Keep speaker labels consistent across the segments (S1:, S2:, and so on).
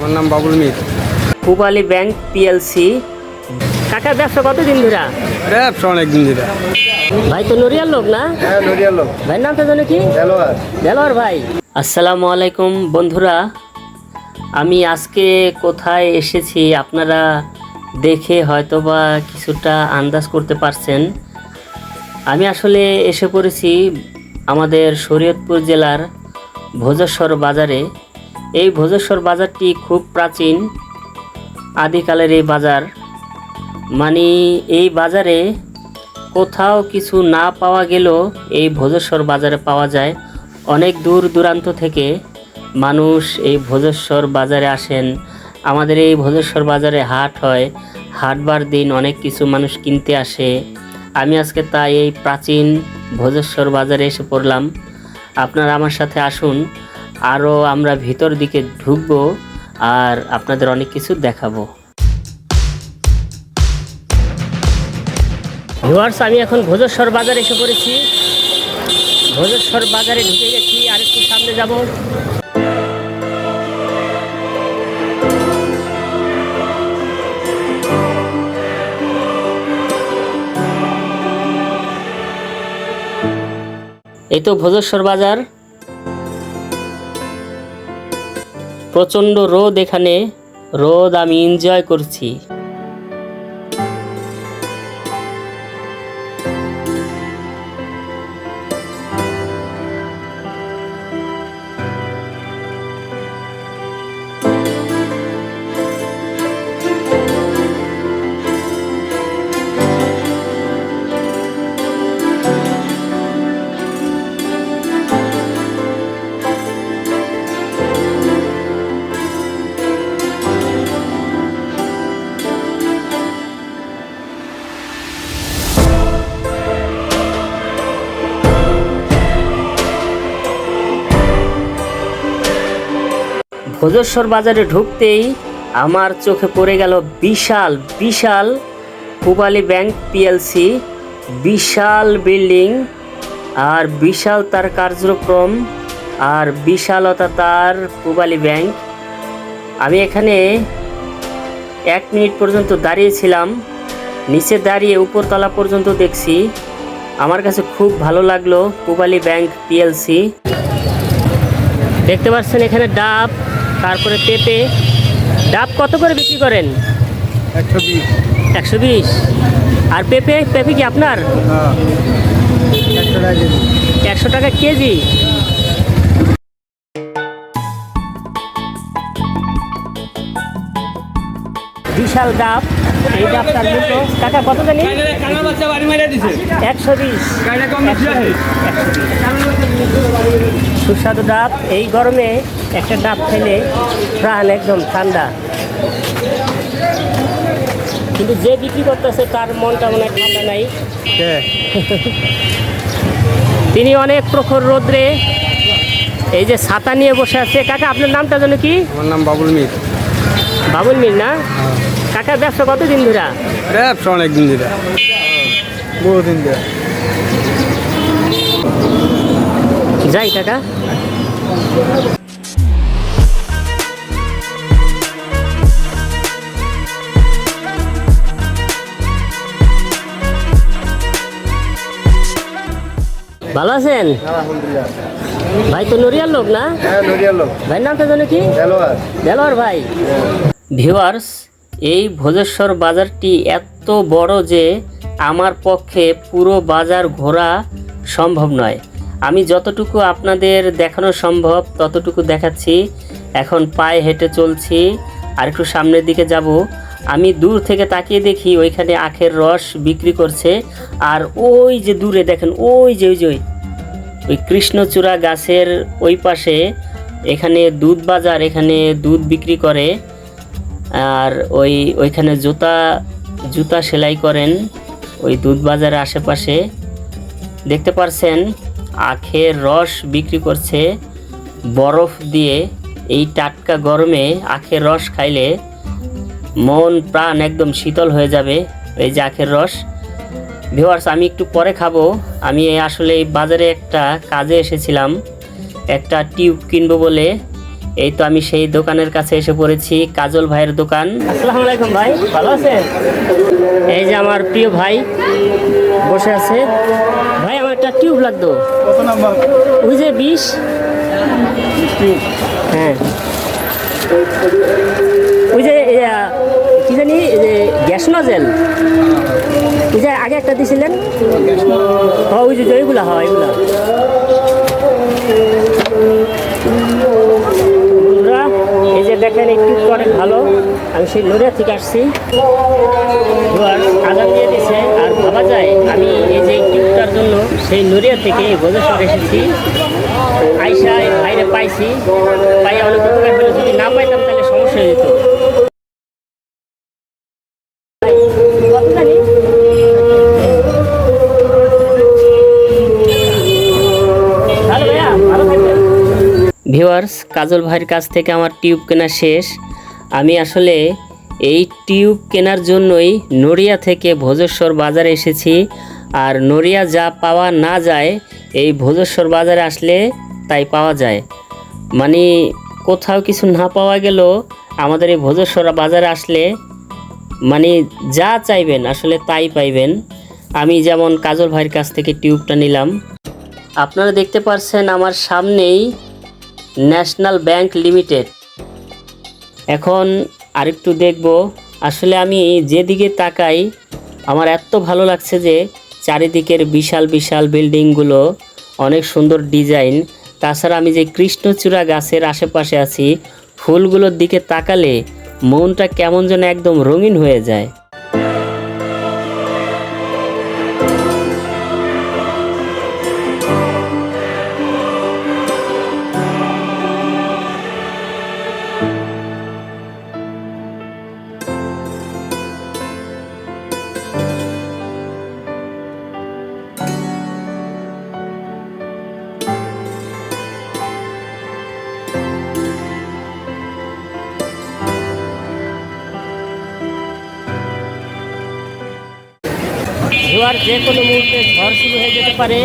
S1: আমার নাম Babul Mir.
S2: Pubali bank PLC. কাকার ব্যবসা কতদিন ধরে?
S1: ব্যবসা অনেকদিন ধরে।
S2: ভাই তো নড়িয়ার লোক না?
S1: হ্যাঁ, নড়িয়ার লোক।
S2: ভাইয়ের নামটা জানো কি?
S1: দেলোয়ার।
S2: দেলোয়ার ভাই। আসসালামু আলাইকুম বন্ধুরা, আমি আজকে কোথায় এসেছি আপনারা দেখে হয়তোবা কিছুটা আন্দাজ করতে পারছেন। আমি আসলে এসে পড়েছি আমাদের শরীয়তপুর জেলার ভোজেশ্বর বাজারে। এই ভোজেশ্বর বাজারটি খুব প্রাচীন আদিকালের এই বাজার। মানে এই বাজারে কোথাও কিছু না পাওয়া গেলেও এই ভোজেশ্বর বাজারে পাওয়া যায়। অনেক দূর দূরান্ত থেকে মানুষ এই ভোজেশ্বর বাজারে আসেন। আমাদের এই ভোজেশ্বর বাজারে হাট হয়, হাটবার দিন অনেক কিছু মানুষ কিনতে আসে। আমি আজকে তাই এই প্রাচীন ভোজেশ্বর বাজারে এসে পড়লাম। আপনারা আমার সাথে আসুন, আরও আমরা ভিতর দিকে ঢুকবো আর আপনাদের অনেক কিছু দেখাবো। ভিউয়ার্স, আমি এখন ভোজেশ্বর বাজারে এসে পড়েছি। ভোজেশ্বর বাজারে ঢুকে গেছি, আর একটু সামনে যাব। এই তো ভোজেশ্বর বাজার। প্রচণ্ড রোদ, এখানে রোদ আমি এনজয় করছি। ভোজেশ্বর বাজারে ঢুকতেই আমার চোখে পড়ে গেল বিশাল বিশাল পূবালী ব্যাংক পিএলসি। বিশাল বিল্ডিং, আর বিশাল তার কার্যক্রম, আর বিশালতা তার পূবালী ব্যাংক। আমি এখানে 1 মিনিট পর্যন্ত দাঁড়িয়েছিলাম, নিচে দাঁড়িয়ে উপরতলা পর্যন্ত দেখছি। আমার কাছে খুব ভালো লাগলো পূবালী ব্যাংক পিএলসি। দেখতে পাচ্ছেন এখানে ডাব, তারপরে পেঁপে। ডাব কত করে বিক্রি করেন?
S1: 120।
S2: 120। আর পেঁপে পেঁপে কি আপনার? 100 টাকা কেজি। বিশাল ডাব। এই ডাবটার মূল্য টাকা কত জানি? 120। সুস্বাদু ডাব। এই গরমে একটা ডাব খেলে প্রাণ একদম ঠান্ডা। কিন্তু যে বিক্রি করতেছে তার মনটা মনে হয় ঠান্ডা নাই। তিনি অনেক প্রখর রোদ্রে এই যে ছাতা নিয়ে বসে আছে। কাকা, আপনার নামটা জানো কি?
S1: আমার নাম বাবুল মির।
S2: বাবুল মির না? কাকার ব্যবসা কতদিন ধরে?
S1: ব্যবসা অনেকদিন ধরে, বহুদিন ধরে।
S2: যাই কাকা। ভালো আছেন?
S1: আলহামদুলিল্লাহ।
S2: ভাই তো নড়িয়ার লোক না?
S1: হ্যাঁ, নড়িয়ার লোক।
S2: ভাইয়ের নামটা জানো কি?
S1: দেলোয়ার।
S2: দেলোয়ার ভাই। ভিউয়ার্স, এই ভোজেশ্বর বাজারটি এত বড় যে আমার পক্ষে পুরো বাজার ঘোরা সম্ভব নয়। আমি যতটুকু আপনাদের দেখানো সম্ভব ততটুকু দেখাচ্ছি। এখন পায়ে হেঁটে চলছি, আর একটু সামনের দিকে যাব। আমি দূর থেকে তাকিয়ে দেখি ওইখানে আখের রস বিক্রি করছে। আর ওই যে দূরে দেখেন, ওই যে ওই কৃষ্ণচূড়া গাছের ওই পাশে এখানে দুধ বাজার, এখানে দুধ বিক্রি করে। আর ওইখানে জুতা সেলাই করেন ওই দুধ বাজারের আশেপাশে। দেখতে পারছেন আখের রস বিক্রি করছে বরফ দিয়ে। এই টাটকা গরমে আখের রস খাইলে মন প্রাণ একদম শীতল হয়ে যাবে। এই যে আখের রস। ভিউয়ার্স, আমি একটু পরে খাবো। আমি আসলে এই বাজারে একটা কাজে এসেছিলাম, একটা টিউব কিনবো বলে। এই তো আমি সেই দোকানের কাছে এসে পড়েছি, কাজল ভাইয়ের দোকান। আসসালামু আলাইকুম ভাই, ভালো আছেন? এই যে আমার প্রিয় ভাই বসে আছে। ভাই আমার একটা টিউব লাগতো।
S1: কত নাম্বার?
S2: ওই যে 20। হ্যাঁ, ওই যে কি জানি গ্যাস নজেল, ওই যে আগে একটা দিয়েছিলেন। হ্যাঁ ওই যে ওইগুলা, হয় ওইগুলা। বন্ধুরা এই যে দেখেন এই টিউবটা অনেক ভালো। আমি সেই নড়িয়া থেকে আসছি, আজান দিয়ে দিছে। আর ভাবা যায় আমি এই যে টিউবটার জন্য সেই নড়িয়া থেকে ভোজেশ্বর এসেছি। আইসা বাইরে পাইছি, পাই অনেক উপকার হলো। যদি না পাইতাম তাহলে সমস্যা হয়ে যেত। ভিউয়ার্স, কাজল ভাইয়ের কাছ থেকে আমার টিউব কেনা শেষ। আমি আসলে এই টিউব কেনার জন্যই নড়িয়া থেকে ভোজেশ্বর বাজারে এসেছি। আর নড়িয়া যা পাওয়া না যায় এই ভোজেশ্বর বাজারে আসলে তাই পাওয়া যায়। মানে কোথাও কিছু না পাওয়া গেলেও আমাদের এই ভোজেশ্বর বাজারে আসলে মানে যা চাইবেন আসলে তাই পাইবেন। আমি যেমন কাজল ভাইয়ের কাছ থেকে টিউবটা নিলাম। আপনারা দেখতে পাচ্ছেন আমার সামনেই ন্যাশনাল ব্যাংক লিমিটেড। এখন আরেকটু দেখব। আসলে আমি যেদিকে তাকাই আমার এত ভালো লাগছে যে চারিদিকের বিশাল বিশাল বিল্ডিংগুলো, অনেক সুন্দর ডিজাইন। তাছাড়া আমি যে কৃষ্ণচূড়া গাছের আশেপাশে আছি, ফুলগুলোর দিকে তাকালে মনটা কেমন যেন একদম রঙিন হয়ে যায়। জোয়ার যে কোনো মুহূর্তে ঝড় শুরু হয়ে যেতে পারে।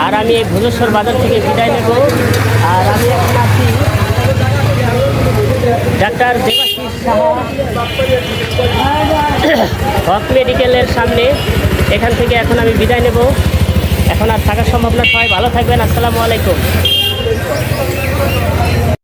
S2: আর আমি এই ভোজেশ্বর বাজার থেকে বিদায় নেব। আর আমি এখন আছি ডাক্তার দেবাশিস সাহা হক মেডিকেলের সামনে। এখান থেকে এখন আমি বিদায় নেব। এখন আর থাকার সম্ভব না। সবাই ভালো থাকবেন। আসসালামু আলাইকুম।